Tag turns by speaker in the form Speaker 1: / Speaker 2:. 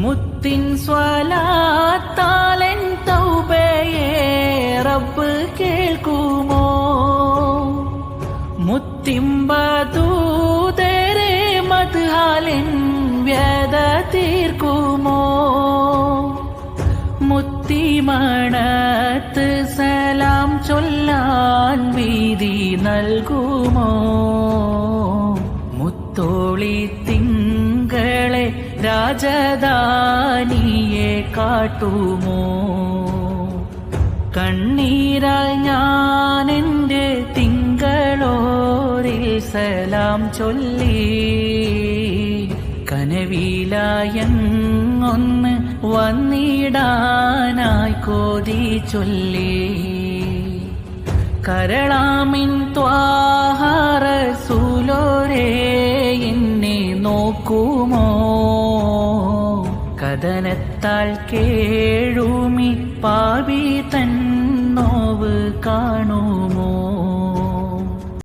Speaker 1: മുത്തിൻ സ്വലാത്താലെൻ തൗബയെ റബ്ബ് കേൾക്കുമോ? മുത്തിമ്പദൂതരെ മദ്ഹാലെൻ വ്യത തീർക്കുമോ? മുത്തിമണത്ത് സലാം ചൊല്ലാൻ വീതി നൽകുമോ? മുത്തോളി തിങ്കളെ രാജധാനിയെ കാട്ടുമോ? കണ്ണീരാൽ ഞാൻ എൻ്റെ തിങ്കളോരിൽ സലാം ചൊല്ലി, കനവിലായെങ്ങൊന്ന് വന്നിടാനായി കോതി ചൊല്ലി. കരളാമിൻ ത്വാഹ റസൂലോരേ എന്നെ നോക്കുമോ? കഥനത്താൽ കേഴുമി പാപി തൻ നോവ് കാണുമോ?